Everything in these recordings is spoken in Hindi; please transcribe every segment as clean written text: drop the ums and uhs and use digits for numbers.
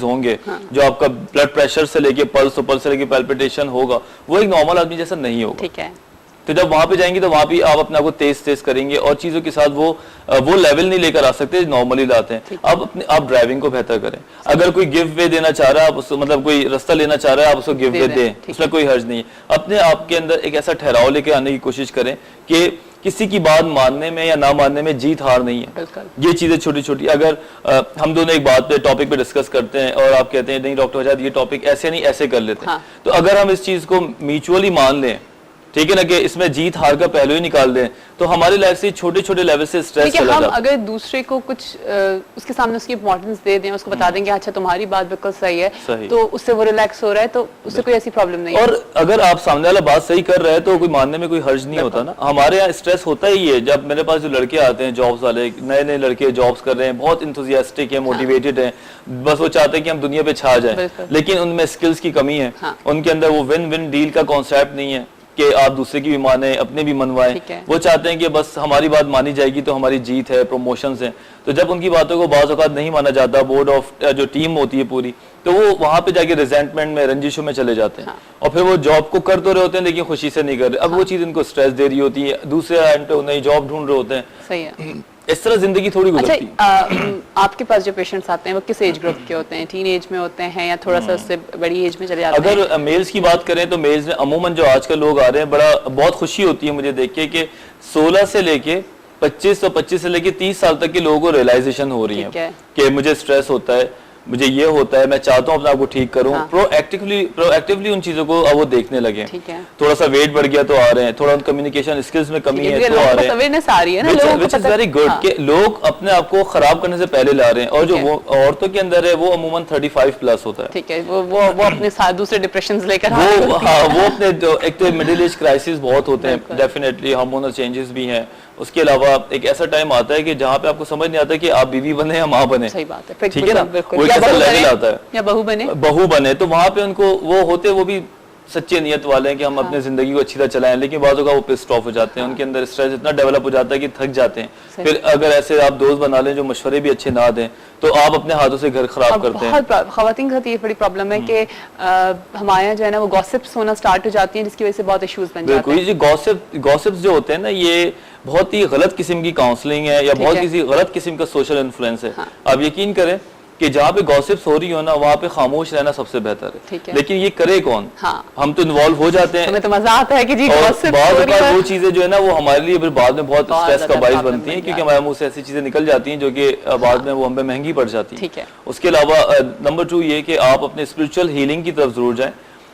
होंगे, जो आपका ब्लड प्रेशर से लेके पल्स, पल्स से लेके पैल्पिटेशन होगा, वो एक नॉर्मल आदमी जैसा नहीं होगा। ठीक है। तो जब वहां पे जाएंगे तो वहां भी आप अपने आप को तेज करेंगे और चीजों के साथ वो लेवल नहीं लेकर आ सकते नॉर्मली लाते हैं। आप ड्राइविंग को बेहतर करें। अगर कोई गिव वे देना चाह रहा है, आप उसको मतलब कोई रास्ता लेना चाह रहा है, आप उसको गिव वे दें, उसमें कोई हर्ज नहीं है। अपने आप के अंदर एक ऐसा ठहराव लेके आने की कोशिश करें कि किसी की बात मानने में या ना मानने में जीत हार नहीं है। ये चीजें छोटी छोटी, अगर हम दोनों एक बात पे टॉपिक पे डिस्कस करते हैं और आप कहते हैं नहीं डॉक्टर आजाद ये टॉपिक ऐसे नहीं ऐसे कर लेते हैं, तो अगर हम इस चीज को म्यूचुअली मान लें, ठीक है ना, कि इसमें जीत हार का पहलू ही निकाल दें, तो हमारी लाइफ से छोटे छोटे लेवल से स्ट्रेस चला जाता है। हम अगर दूसरे को कुछ उसके सामने उसकी इंपॉर्टेंस दे दें, उसको बता देंगे अच्छा तुम्हारी बात बिल्कुल सही है, तो उससे वो रिलैक्स हो रहा है, तो उससे कोई ऐसी प्रॉब्लम नहीं है। और अगर आप सामने वाला बात सही कर रहे हैं तो कोई मानने में कोई हर्ज नहीं होता ना। हमारे यहाँ स्ट्रेस होता ही है। जब मेरे पास जो लड़के आते हैं जॉब्स वाले, नए नए लड़के जॉब्स कर रहे हैं, बहुत इंथुजियास्टिक है, मोटिवेटेड है, बस वो चाहते हैं कि हम दुनिया पे छा जाए, लेकिन उनमें स्किल्स की कमी है, उनके अंदर वो विन विन डील का कॉन्सेप्ट नहीं है कि आप दूसरे की भी माने अपने भी मनवाएं। वो चाहते हैं कि बस हमारी बात मानी जाएगी तो हमारी जीत है, प्रमोशंस हैं। तो जब उनकी बातों को बाज़ औक़ात नहीं माना जाता, बोर्ड ऑफ जो टीम होती है पूरी, तो वो वहां पे जाके रिजेंटमेंट में, रंजिशों में चले जाते हैं। और फिर वो जॉब को कर तो रहे होते हैं लेकिन खुशी से नहीं कर रहे। अब वो चीज इनको स्ट्रेस दे रही होती है, दूसरे एंड पे नई जॉब ढूंढ रहे होते हैं। सही है। इस तरह जिंदगी थोड़ी गुजरती है। आपके पास जो पेशेंट्स आते हैं वो किस एज ग्रुप के होते हैं? टीन एज में होते हैं या थोड़ा सा उससे बड़ी एज में चले जाते हैं? अगर मेल्स की बात करें तो मेल्स में अमूमन जो आजकल लोग आ रहे हैं, बहुत खुशी होती है मुझे देख के कि 16 से लेके 25 और 25 से लेके 30 साल तक के लोगों को रियलाइजेशन हो रही है कि मुझे स्ट्रेस होता है, मुझे ये होता है, मैं चाहता हूँ अपने आप को ठीक करूँ। प्रोएक्टिवली उन चीजों को अब वो देखने लगे। थोड़ा सा वेट बढ़ गया तो आ रहे हैं, थोड़ा कम्युनिकेशन स्किल्स में कमी है तो आ रहे हैं, विच इज वेरी गुड कि लोग अपने आप को खराब करने से पहले ला रहे हैं। और जो वो औरतों के अंदर है वो अमूमन 35 प्लस होता है। ठीक है, वो अपने साथ दूसरे डिप्रेशन लेकर वो अपने एक तो मिडिल एज क्राइसिस बहुत होते हैं, डेफिनेटली हार्मोनल चेंजेस भी हैं। उसके अलावा एक ऐसा टाइम आता है कि जहाँ पे आपको समझ नहीं आता कि आप बीवी बने या माँ बने। सही बात है, ठीक है ना, वो एक ऐसा लेवल आता है, या बहू बने तो वहां पे उनको वो होते, वो भी सच्चे नियत वाले हैं कि हम अपनी जिंदगी को अच्छी तरह चलाएं, लेकिन बाजू का वो पिस्ट ऑफ हो जाते हैं, उनके अंदर स्ट्रेस इतना डेवलप हो जाता है कि थक जाते हैं। फिर अगर ऐसे आप दोस्त बना लें जो मशवरे भी अच्छे ना दें तो आप अपने हाथों से घर खराब करते हैं। खवातीन के साथ ये बड़ी प्रॉब्लम है कि हमारे यहाँ जो है ना वो गॉसिप्स होना स्टार्ट हो जाती हैं, जिसकी वजह से बहुत इश्यूज बन जाते हैं। ये गॉसिप्स जो होते हैं ना, ये बहुत ही गलत किस्म की काउंसलिंग है या बहुत किसी गलत किस्म का सोशल इन्फ्लुएंस है। आप यकीन करें कि जहाँ पे गॉसिप्स हो रही हो ना वहाँ पे खामोश रहना सबसे बेहतर है। लेकिन ये करे कौन? हम तो इन्वॉल्व हो जाते हैं, हमें तो मजा आता है कि जी वो चीजें जो है ना वो हमारे लिए फिर बाद में बहुत स्ट्रेस का बाइस बनती हैं, क्योंकि हमारे मुंह से ऐसी चीजें निकल जाती हैं जो कि बाद में वो हमें महंगी पड़ जाती है। उसके अलावा नंबर 2 ये कि आप अपने स्पिरिचुअल हीलिंग की तरफ जरूर जाएं।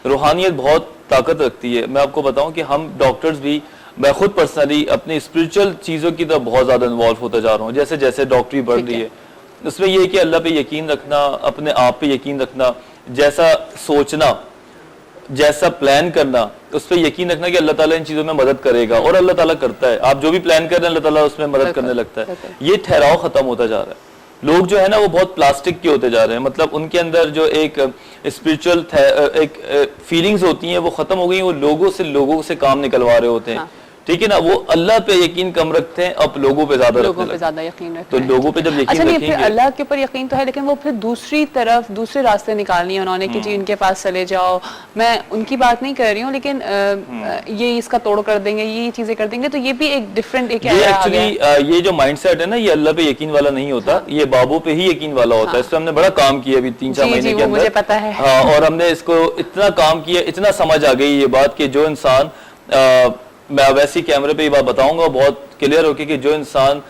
रूहानियत बहुत ताकत रखती है। मैं आपको बताऊं कि हम डॉक्टर्स भी, मैं खुद पर्सनली अपनी स्पिरिचुअल चीजों की तरफ बहुत ज्यादा इन्वॉल्व होता जा रहा हूँ। जैसे जैसे डॉक्टरी बढ़ रही है, उसमें ये कि अल्लाह पे यकीन रखना, अपने आप पे यकीन रखना, जैसा सोचना, जैसा प्लान करना, उस पर यकीन रखना कि अल्लाह ताला इन चीजों में मदद करेगा, और अल्लाह ताला करता है। आप जो भी प्लान कर रहे हैं अल्लाह ताला उसमें मदद करने लगता है। ये ठहराव खत्म होता जा रहा है। लोग जो है ना वो बहुत प्लास्टिक के होते जा रहे हैं, मतलब उनके अंदर जो एक स्पिरिचुअल एक फीलिंग्स होती हैं वो खत्म हो गई। वो लोगों से काम निकलवा रहे होते हैं। ठीक है ना, वो अल्लाह पे यकीन कम रखते हैं, अब लोगों पे ज्यादा यकीन रखते हैं। तो लोगों पे जब यकीन रखेंगे, अल्लाह के ऊपर यकीन तो है, लेकिन वो फिर दूसरी तरफ दूसरे रास्ते निकालनी है उन्होंने कि जी इनके पास चले जाओ। मैं उनकी बात नहीं कर रही हूँ, लेकिन ये इसका तोड़ कर देंगे, ये चीजें कर देंगे, तो ये भी एक डिफरेंट एक एक्चुअली ये जो माइंडसेट है ना, ये अल्लाह पे यकीन वाला नहीं होता, ये बाबों पे ही यकीन वाला होता है। इस पर हमने बड़ा काम किया अभी 3-4 महीने के अंदर, मुझे पता है। हाँ, और हमने इसको इतना काम किया, इतना समझ आ गई ये बात कि जो इंसान, मैं वैसे कैमरे पे ये बात बताऊंगा बहुत क्लियर होके कि जो इंसान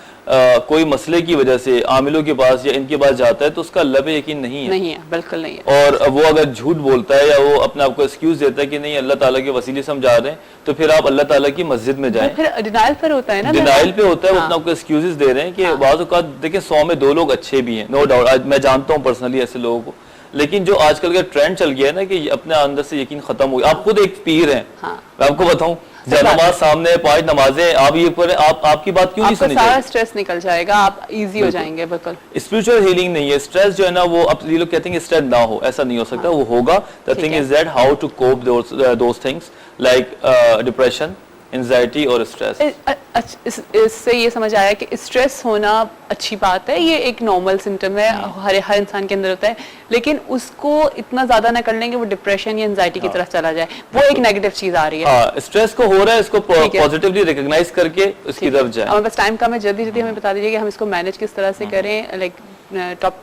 कोई मसले की वजह से आमिलों के पास या इनके पास जाता है तो उसका अल्लाह पे यकीन नहीं है, बिल्कुल नहीं है। और वो अगर झूठ बोलता है या वो अपने आप को एक्सक्यूज देता है कि नहीं अल्लाह ताला के वसीले से हम जा रहे हैं, तो फिर आप अल्लाह ताला की मस्जिद में जाएं। फिर डिनाइल पर होता है ना, डिनाइल पे होता है। वो अपने आपको एक्सक्यूजेस दे रहे हैं कि बाज़ औक़ात देखिए 100 में 2 लोग अच्छे भी हैं, नो डाउट। मैं जानता हूँ पर्सनली ऐसे लोगों को, लेकिन जो आजकल का ट्रेंड चल गया है ना कि अपने अंदर से यकीन खत्म हो गया। आप खुद एक पीर हैं, मैं आपको बताऊं, नमाज सामने, 5 नमाजें, आप ये पर आपकी बात क्यों नहीं सुनी? सारा स्ट्रेस निकल जाएगा, आप इजी हो जाएंगे। बिल्कुल स्पिरिचुअल हीलिंग नहीं है। स्ट्रेस जो है ना वो, अब ये लोग कहते हैं कि स्ट्रेस ना हो, ऐसा नहीं हो सकता, वो होगा। The thing is that how to cope those things like depression, anxiety और स्ट्रेस। इससे ये समझ आया कि स्ट्रेस होना अच्छी बात है, ये एक नॉर्मल सिम्टम है, हर इंसान के अंदर होता है, लेकिन उसको इतना ज्यादा ना कर लेंगे वो डिप्रेशन या एंजाइटी की तरफ चला जाए, वो एक नेगेटिव चीज आ रही है। स्ट्रेस को हो रहा है, इसको पॉजिटिवली रिकॉग्नाइज करके उसकी तरफ जाए। हमारे पास टाइम कम है, जल्दी जल्दी हमें बता दीजिए कि हम इसको मैनेज किस तरह से करें, लाइक टॉप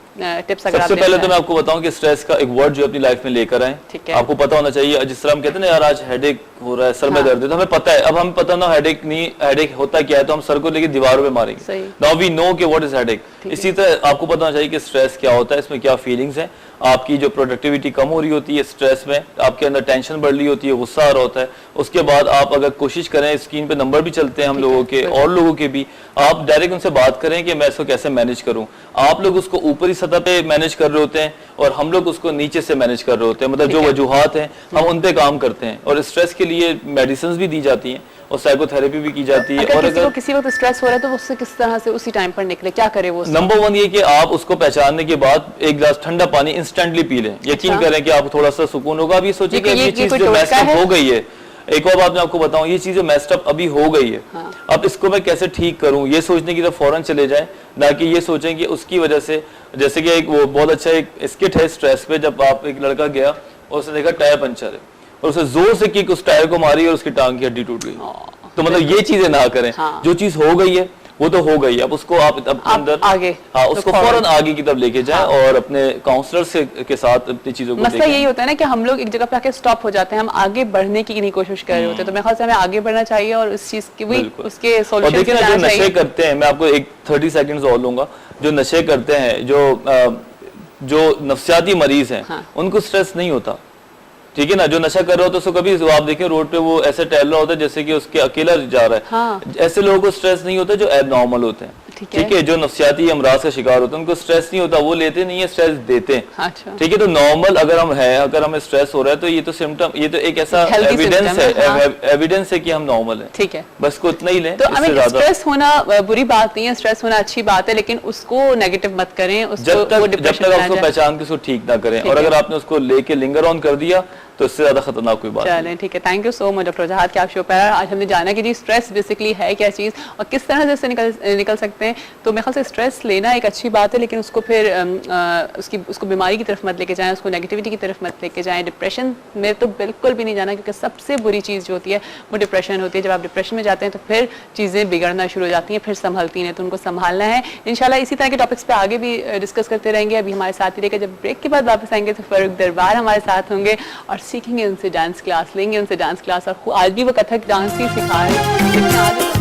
टिप्स अगर सबसे पहले तो मैं आपको बताऊं कि स्ट्रेस का एक वर्ड जो अपनी लाइफ में लेकर आए, आपको पता होना चाहिए। जिस तरह हम कहते हैं ना यार आज हेडेक हो रहा है, सर में दर्द है, तो हमें पता है, अब हमें पता ना हेडेक नहीं, हेडेक होता क्या है, तो हम सर को लेके दीवारों पे मारेंगे। नाउ वी नो कि व्हाट इज हेडेक। इसी तरह आपको पता होना चाहिए कि स्ट्रेस क्या होता है, इसमें क्या फीलिंग्स हैं। आपकी जो प्रोडक्टिविटी कम हो रही होती है स्ट्रेस में, आपके अंदर टेंशन बढ़ रही होती है, गुस्सा आ रहा होता है, उसके बाद आप अगर कोशिश करें, स्क्रीन पे नंबर भी चलते हैं हम लोगों के और लोगों के भी, आप डायरेक्ट उनसे बात करें कि मैं इसको कैसे मैनेज करूं। आप लोग उसको ऊपरी सतह पे मैनेज कर रहे होते हैं और हम लोग उसको नीचे से मैनेज कर रहे होते हैं, मतलब जो वजूहात हैं हम उन पे काम करते हैं। और स्ट्रेस के लिए मेडिसिन भी दी जाती हैं और साइकोथेरेपी भी की जाती है। और अगर किसी वक्त स्ट्रेस हो रहा है तो उससे किस तरह से उसी टाइम पर निकले, क्या करे वो? नंबर 1 ये कि आप उसको पहचानने के बाद एक गिलास ठंडा पानी इंस्टेंटली पी लें। यकीन करें कि आपको थोड़ा सा सुकून होगा। अब ये सोचिए कि ये चीज जो मेस्ड अप हो गई है, एक और बात मैं आपको बताऊं, ये चीज मेस्ड अप अभी हो गई है, अब इसको मैं कैसे ठीक करूं, ये सोचने की तरफ फौरन चले जाएं, ना कि ये सोचें कि उसकी वजह से, जैसे कि एक वो बहुत अच्छा एक स्किट है स्ट्रेस पे, जब आप एक लड़का गया और उसने देखा टायर पंचर है और उसे जोर से किक उस टायर को मारी और उसकी टांग की हड्डी टूट गई। तो मतलब ये चीजें ना करें। जो चीज हो गई है वो तो हो गई, अब उसको आप अंदर आगे उसको फौरन आगे की तरफ लेके जाएं और अपने काउंसलर के साथ अपनी चीजों को मसला यही होता है ना कि हम लोग एक जगह पे आके स्टॉप हो जाते हैं, हम आगे बढ़ने की नहीं कोशिश कर रहे होते, तो मेरे ख्याल से हमें आगे बढ़ना चाहिए और उस चीज की भी उसके सॉल्यूशन। और देखिए ना, जो नशे करते हैं, मैं आपको एक 30 सेकंड्स और लूंगा, जो नशे करते हैं, जो नफ्सियाती मरीज हैं, उनको स्ट्रेस नहीं होता, ठीक है ना। जो नशा कर रहा होता है उसको कभी, आप देखें रोड पे वो ऐसे टहल रहा होता है जैसे कि उसके अकेला जा रहा है, ऐसे लोगों को स्ट्रेस नहीं होता जो एबनॉर्मल होते हैं, ठीक है। जो नफ्सियाती अमराज का शिकार होते हैं उनको स्ट्रेस नहीं होता, वो लेते नहीं है, स्ट्रेस देते हैं, ठीक है। तो नॉर्मल अगर हम है, अगर हमें स्ट्रेस हो रहा है तो ये तो सिम्टम, ये तो एक ऐसा एविडेंस है, एविडेंस है कि हम नॉर्मल है, ठीक है। बस को इतना ही लें। तो हमें स्ट्रेस होना बुरी बात नहीं है, स्ट्रेस होना अच्छी बात है, लेकिन उसको नेगेटिव मत करें, जब तक आप उसको पहचान के उसको ठीक ना करें। और अगर आपने उसको लेके लिंगर ऑन कर दिया तो इससे ज्यादा खतरनाक कोई बात नहीं। चलें, ठीक है। Thank you so much doctor वजाहत कि आप शो पर आए। आज हमने जाना कि जी स्ट्रेस बेसिकली है क्या चीज़ और किस तरह से इससे निकल सकते हैं। तो मेरे ख्याल से स्ट्रेस लेना एक अच्छी बात है, लेकिन उसको फिर उसको बीमारी की तरफ मत लेके जाएं, उसको नेगेटिविटी की तरफ मत लेके जाएं। डिप्रेशन में तो बिल्कुल भी नहीं जाना, क्योंकि सबसे बुरी चीज़ जो होती है वो डिप्रेशन होती है। जब आप डिप्रेशन में जाते हैं तो फिर चीज़ें बिगड़ना शुरू हो जाती हैं, फिर संभलती हैं, तो उनको संभालना है। इंशाल्लाह इसी तरह के टॉपिक्स पे आगे भी डिस्कस करते रहेंगे। अभी हमारे साथ ही रहेगा, जब ब्रेक के बाद वापस आएंगे तो फारूक दरबार हमारे साथ होंगे और सीखेंगे उनसे डांस क्लास, लेंगे उनसे डांस क्लास। और आज भी वो कथक डांस ही सिखा रहे हैं।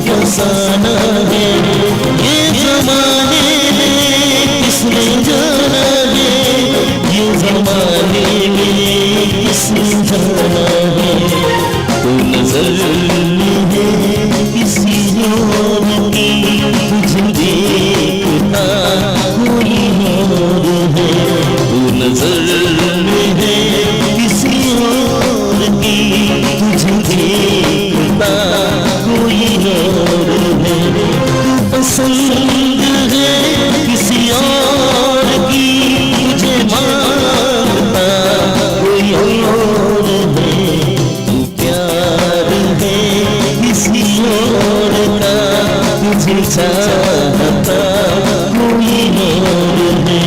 फसाना है ये जमाने में किसने जाना जमाने में किसी जाना है, तू नजर में है किसी और की, तुझे देखता कोई और है, तू नजर में है किसी और की, तुझे देखता कोई और है, तू पसंद है किसी और की, तुझे मांगता कोई और है, तू प्यार है किसी और का, तुझे चाहता कोई और है।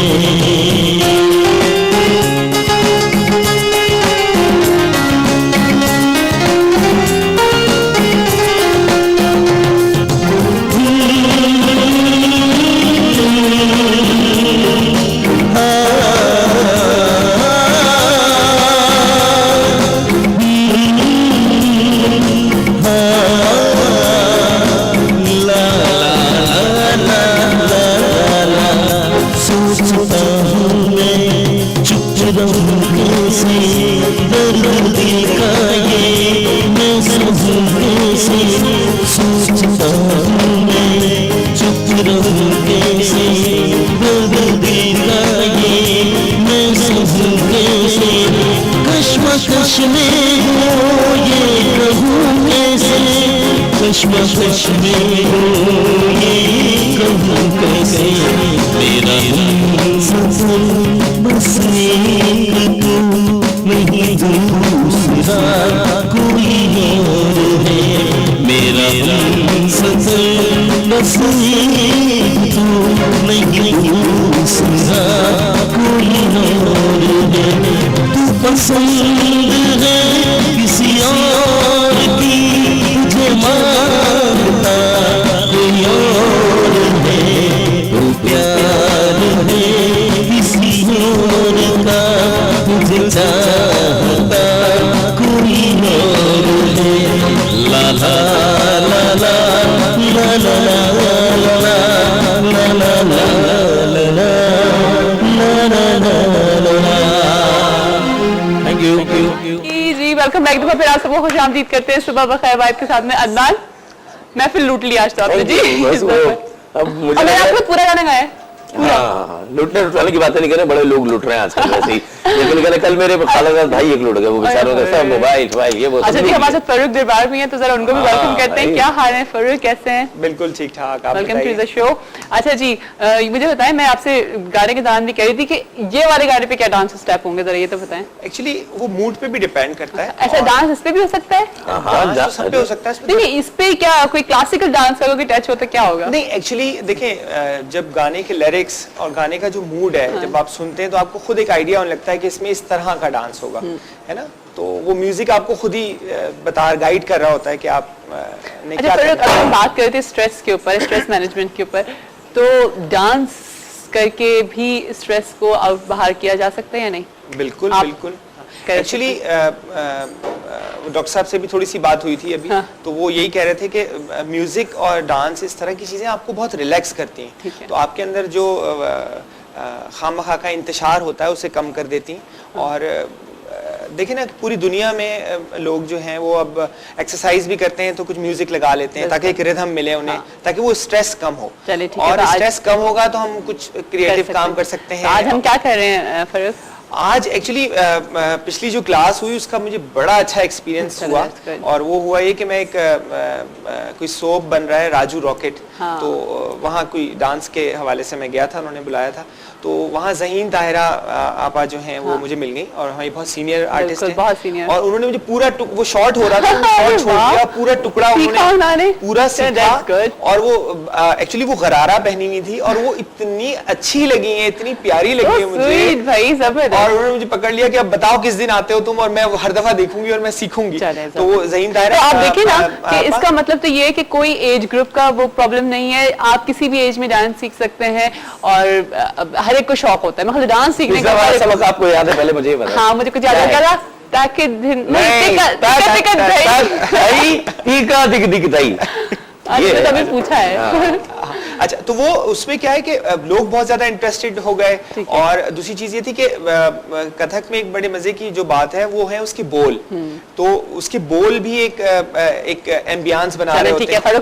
सोचता हूँ मैं चुप रहूँ कैसे, दर्द दिल का ये मैं सहूँ कैसे, सोचता हूँ मैं चुप रहूँ कैसे, दर्द दिल का ये मैं सहूँ कैसे, कश्मकश में हो ये कहूँ कैसे, कश्मकश में हो ये कहूँ कैसे, मेरा सफर बस एक तू नहीं दूसरा कोई और है, मेरा सफर बस एक तू नहीं दूसरा कोई और है, तू पसंद है किसी और की, तुझे मांगता कोई और है, तू प्यार है किसी और का, तुझे चाहता कोई और है, ला ला ला ला ला ला ला ला ला ला ला ला। Thank you. जी वेलकम बैक। फिर आप सबको खुश आमदीद करते हैं सुबह बखैर वाइब के साथ में। अदनान महफिल लूट लिया आज तो आपने जी। अब मुझे मैंने आपको पूरा गाना गाया है। लूटने लुटवाने की बातें नहीं कर रहे, बड़े लोग लूट रहे हैं आजकल वैसे ही, लेकिन कहने कल मेरे खाला का भाई एक लूट गए, वो बेचारों का सब मोबाइल ये बहुत। अच्छा जी, हमारे साथ फरूक दरबार भी हैं, तो जरा उनको भी वेलकम करते हैं। क्या हाल है फरूक, कैसे हैं? बिल्कुल ठीक ठाक, आप वेलकम टू द शो। अच्छा जी, मुझे बताएं, मैं आपसे गाने के दौरान भी कह रही थी कि ये वाले गाने पे क्या डांस स्टेप होंगे, जरा ये तो बताएं। एक्चुअली वो मूड पे भी डिपेंड करता है। ऐसा डांस इस पे भी हो सकता है? हाँ, सब पे हो सकता है। नहीं, इस पे क्या कोई क्लासिकल डांस का कोई टच होता क्या होगा? नहीं, एक्चुअली देखें, जब गाने के लिरिक्स और गाने का जो मूड है, जब आप सुनते हैं तो आपको खुद एक आइडिया होने लगता है कि इसमें इस तरह का डांस होगा, है ना? तो वो म्यूजिक आपको खुद ही गाइड कर रहा होता है कि आप ने क्या करना है। अगर हम बात करते हैं स्ट्रेस के ऊपर, स्ट्रेस मैनेजमेंट के ऊपर, तो डांस करके भी स्ट्रेस को बाहर किया जा सकता है या नहीं? बिल्कुल बिल्कुल। एक्चुअली डॉक्टर साहब से भी थोड़ी सी बात हुई थी अभी, तो वो यही कह रहे थे कि म्यूजिक और डांस इस तरह की चीजें आपको बहुत रिलैक्स करती हैं, तो आपके अंदर जो खामखा का इंतशार होता है उसे कम कर देती। और देखिए ना, पूरी दुनिया में लोग जो हैं वो अब एक्सरसाइज भी करते हैं तो कुछ म्यूजिक लगा लेते हैं ताकि एक रिदम मिले उन्हें, ताकि वो स्ट्रेस कम हो। और स्ट्रेस कम होगा तो हम कुछ क्रिएटिव काम कर सकते हैं। आज हम क्या कर रहे हैं फरूक? आज एक्चुअली पिछली जो क्लास हुई उसका मुझे बड़ा अच्छा एक्सपीरियंस हुआ, और वो हुआ ये कि मैं एक कोई सोप बन रहा है राजू रॉकेट, तो वहाँ कोई डांस के हवाले से मैं गया था, उन्होंने बुलाया था, तो वहाँ ज़हीन ताहिरा आपा जो हैं वो मुझे मिल गई, और वहाँ बहुत सीनियर आर्टिस्ट हैं, और उन्होंने मुझे पूरा वो शॉट हो रहा था, शॉट छोड़ दिया, पूरा टुकड़ा उन्होंने पूरा सीखा, और वो एक्चुअली वो गरारा पहनी हुई थी और वो इतनी अच्छी लगी है, इतनी प्यारी लगी है मुझे भाई, और उन्होंने मुझे पकड़ लिया कि अब बताओ किस दिन आते हो तुम, और मैं हर दफा देखूंगी और मैं सीखूंगी। तो वो ज़हीन ताहिरा, आप देखिए ना कि इसका मतलब तो ये है कि कोई एज ग्रुप का वो प्रॉब्लम नहीं है, आप किसी भी एज में डांस सीख सकते हैं, और हर एक को शौक होता है। मतलब डांस सीखने का सबक आपको याद है? पहले मुझे ये बताओ। हाँ, मुझे कुछ याद है ताकि टीका दिख दिख दाई, ये तभी पूछा है। अच्छा, तो वो उसमें क्या है कि लोग बहुत ज्यादा इंटरेस्टेड हो गए, और दूसरी चीज ये थी कि कथक में एक बड़े मजे की जो बात है वो है उसके बोल। तो उसके बोल भी एक एम्बियंस बना रहे होते हैं।